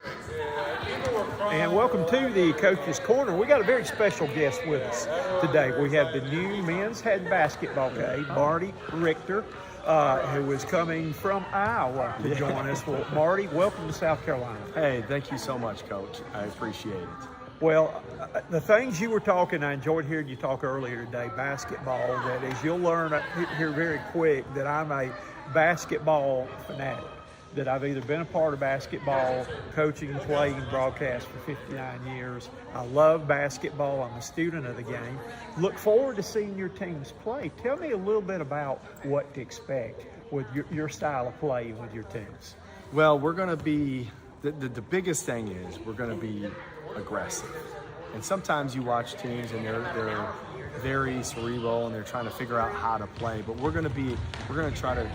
And welcome to the Coach's Corner. We got a very special guest with us today. We have the new men's head basketball coach, Marty Richter, who is coming from Iowa to join us. Well, Marty, welcome to South Carolina. Hey, thank you so much, Coach. I appreciate it. Well, the things you were talking, I enjoyed hearing you talk earlier today, basketball, that is, you'll learn here very quick that I'm a basketball fanatic, that I've either been a part of basketball, coaching, playing, broadcast for 59 years. I love basketball. I'm a student of the game. Look forward to seeing your teams play. Tell me a little bit about what to expect with your style of play with your teams. Well, we're going to be, the biggest thing is we're going to be aggressive. And sometimes you watch teams and they're very cerebral and they're trying to figure out how to play. But we're going to try to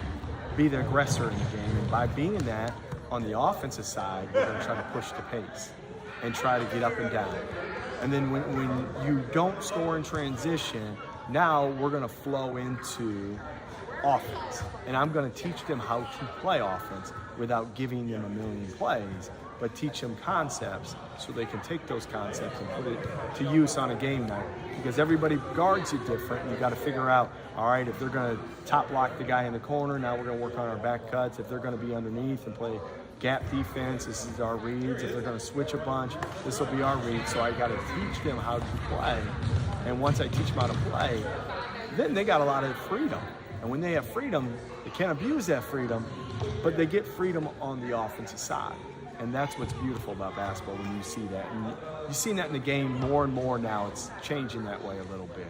be the aggressor in the game, and by being that, on the offensive side, we're going to try to push the pace and try to get up and down. And then when you don't score in transition, now we're going to flow into offense. And I'm going to teach them how to play offense without giving them a million plays, but teach them concepts so they can take those concepts and put it to use on a game night. Because everybody guards you different, and you got to figure out, all right, if they're going to top block the guy in the corner, now we're going to work on our back cuts. If they're going to be underneath and play gap defense, this is our reads. If they're going to switch a bunch, this will be our reads. So I got to teach them how to play. And once I teach them how to play, then they got a lot of freedom. And when they have freedom, they can't abuse that freedom, but they get freedom on the offensive side. And that's what's beautiful about basketball when you see that. And you've seen that in the game more and more now. It's changing that way a little bit.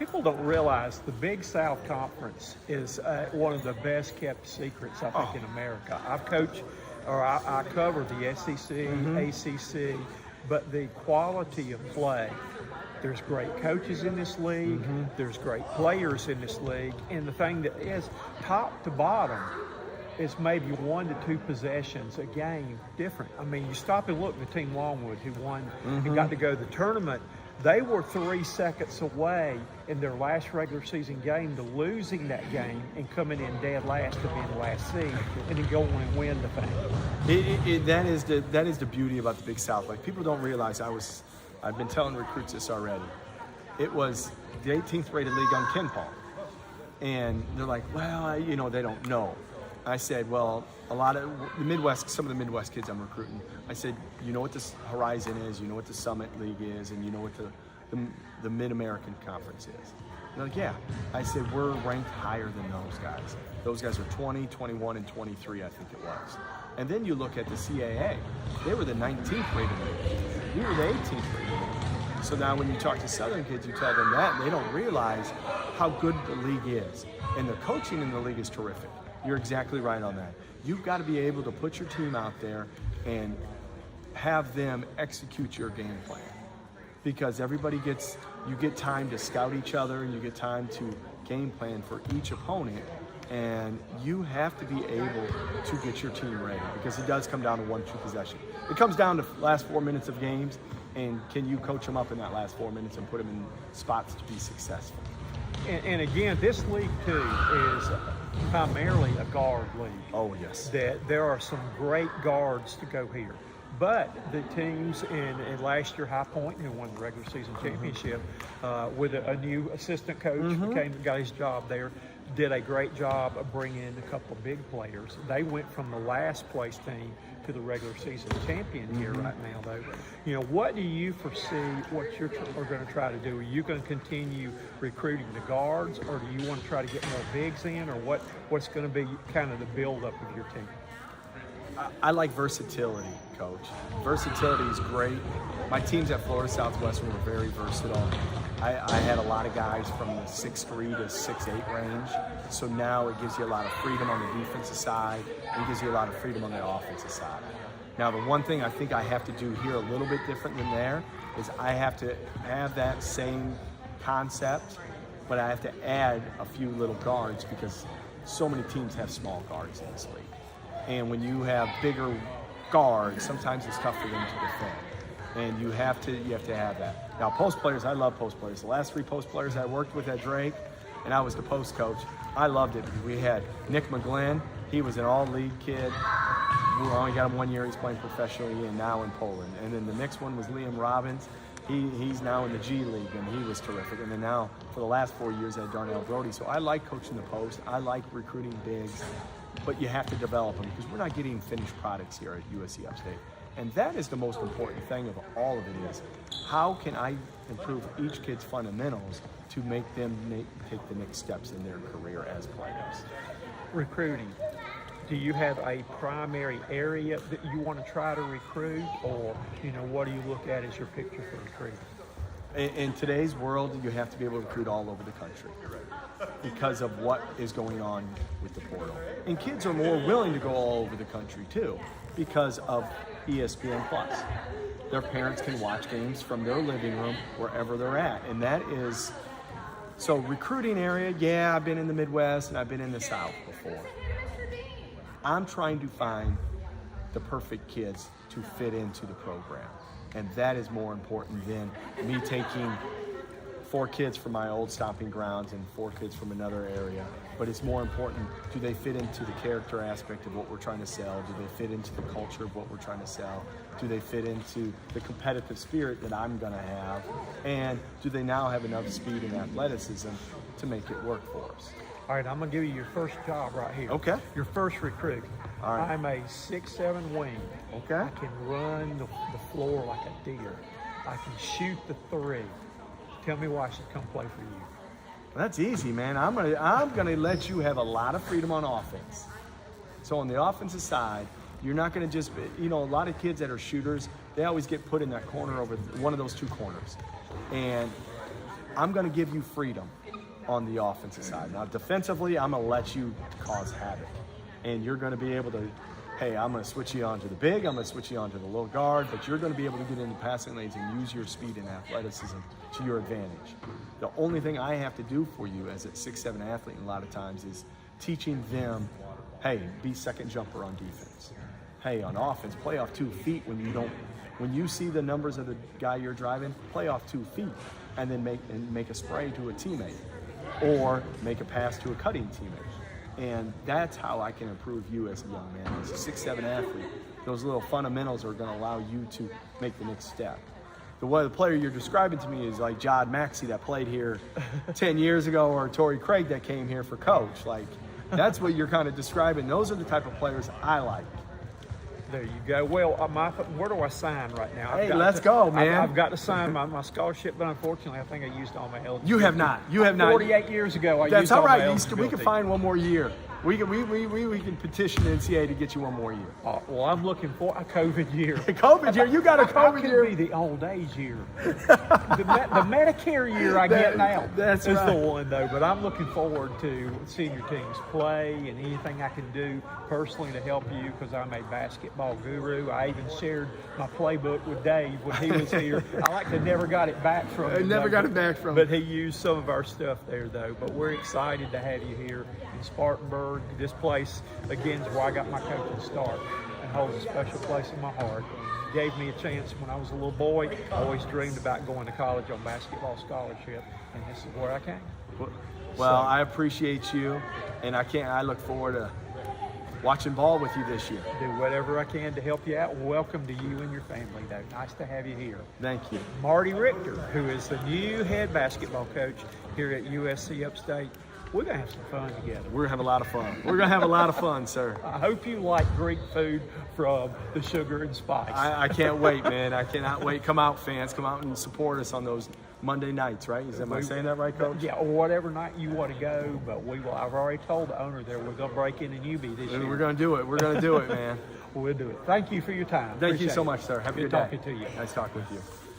People don't realize the Big South Conference is one of the best kept secrets, I think, in America. I've coached, or I cover the SEC, ACC, but the quality of play, there's great coaches in this league, there's great players in this league, and the thing that is top to bottom, it's maybe 1 to 2 possessions a game different. I mean, you stop and look at the team Longwood who won and got to go to the tournament. They were 3 seconds away in their last regular season game to losing that game and coming in dead last to being the last seed and then going and win the thing. That is the beauty about the Big South. Like, people don't realize, I've been telling recruits this already. It was the 18th rated league on Ken Paul. And they're like, well, they don't know. I said, well, a lot of the Midwest, some of the Midwest kids I'm recruiting, I said, you know what this Horizon is, you know what the Summit League is, and you know what the Mid-American Conference is. And they're like, yeah. I said, we're ranked higher than those guys. Those guys are 20, 21, and 23, I think it was. And then you look at the CAA. They were the 19th rated league. We were the 18th rated league. So now when you talk to Southern kids, you tell them that, and they don't realize how good the league is. And the coaching in the league is terrific. You're exactly right on that. You've got to be able to put your team out there and have them execute your game plan. Because you get time to scout each other and you get time to game plan for each opponent. And you have to be able to get your team ready, because it does come down to 1-2 possession. It comes down to last 4 minutes of games, and can you coach them up in that last 4 minutes and put them in spots to be successful. And again, this league too is primarily a guard league. Oh, yes. That there are some great guards to go here. But the teams in last year, High Point, who won the regular season championship, with a new assistant coach, got his job there, did a great job of bringing in a couple of big players. They went from the last place team to the regular season champion here right now, though. What do you foresee what you're going to try to do? Are you going to continue recruiting the guards, or do you want to try to get more bigs in, or what's going to be kind of the build-up of your team? I like versatility, Coach. Versatility is great. My teams at Florida Southwestern were very versatile. I had a lot of guys from the 6'3" to 6'8" range. So now it gives you a lot of freedom on the defensive side. It gives you a lot of freedom on the offensive side. Now, the one thing I think I have to do here a little bit different than there is I have to have that same concept, but I have to add a few little guards, because so many teams have small guards in this league. And when you have bigger guards, sometimes it's tough for them to defend. And you have to have that. Now, post players, I love post players. The last 3 post players I worked with at Drake, and I was the post coach, I loved it because we had Nick McGlynn. He was an all-league kid. who only got him 1 year. He's playing professionally and now in Poland. And then the next one was Liam Robbins. He's now in the G League, and he was terrific. And then now, for the last 4 years, I had Darnell Brody. So I like coaching the post. I like recruiting bigs, but you have to develop them because we're not getting finished products here at USC Upstate. And that is the most important thing of all of it is, how can I improve each kid's fundamentals to make them take the next steps in their career as players? Recruiting. Do you have a primary area that you want to try to recruit, or what do you look at as your picture for recruiting? In today's world, you have to be able to recruit all over the country because of what is going on with the portal. And kids are more willing to go all over the country too because of ESPN Plus. Their parents can watch games from their living room wherever they're at, and that is so recruiting area. Yeah, I've been in the Midwest and I've been in the South before. I'm trying to find the perfect kids to fit into the program. And that is more important than me taking 4 kids from my old stomping grounds and 4 kids from another area. But it's more important, do they fit into the character aspect of what we're trying to sell? Do they fit into the culture of what we're trying to sell? Do they fit into the competitive spirit that I'm gonna have? And do they now have enough speed and athleticism to make it work for us? All right, I'm going to give you your first job right here. Okay. Your first recruit. All right. I'm a 6'7" wing. Okay. I can run the floor like a deer. I can shoot the 3. Tell me why I should come play for you. That's easy, man. I'm gonna let you have a lot of freedom on offense. So on the offensive side, you're not gonna just be, a lot of kids that are shooters, they always get put in that corner over one of those 2 corners. And I'm gonna give you freedom on the offensive side. Now defensively, I'm gonna let you cause havoc. And you're gonna be able to, hey, I'm gonna switch you on to the big, I'm gonna switch you on to the little guard, but you're gonna be able to get into passing lanes and use your speed and athleticism to your advantage. The only thing I have to do for you as a 6'7" athlete a lot of times is teaching them, hey, be second jumper on defense. Hey, on offense, play off 2 feet when you see the numbers of the guy you're driving, play off 2 feet and then make a spray to a teammate or make a pass to a cutting teammate. And that's how I can improve you as a young man. As a 6'7" athlete, those little fundamentals are gonna allow you to make the next step. The player you're describing to me is like Jod Maxey that played here 10 years ago, or Torrey Craig that came here for coach. Like, that's what you're kind of describing. Those are the type of players I like. There you go. Well, where do I sign right now? Hey, let's go, man. I've got to sign my scholarship, but unfortunately, I think I used all my eligibility. You have not. You have not. 48 years ago, I That's used all all my right. eligibility. We can find one more year. We can petition the NCAA to get you one more year. Well, I'm looking for a COVID year. COVID year? You got a COVID year? It could be the old age year. the Medicare year I get now. That's right. right. The one, though. But I'm looking forward to seeing your teams play and anything I can do personally to help you, because I'm a basketball guru. I even shared my playbook with Dave when he was here. I never got it back from him. Never got it back from him. But he used some of our stuff there, though. But we're excited to have you here in Spartanburg. This place, again, is where I got my coaching start and holds a special place in my heart. It gave me a chance when I was a little boy. I always dreamed about going to college on basketball scholarship, and this is where I came. Well, I appreciate you, and I look forward to watching ball with you this year. Do whatever I can to help you out. Welcome to you and your family, though. Nice to have you here. Thank you. Marty Richter, who is the new head basketball coach here at USC Upstate. We're going to have some fun together. We're going to have a lot of fun. We're going to have a lot of fun, sir. I hope you like Greek food from the Sugar and Spice. I can't wait, man. I cannot wait. Come out, fans. Come out and support us on those Monday nights, right? Am I saying that right, Coach? Yeah, or whatever night you want to go. But we will. I've already told the owner there we're going to break in UB this year. We're going to do it. We're going to do it, man. We'll do it. Thank you for your time. Thank you so Appreciate much, sir. Have a good talking day. to you. Nice talking with you.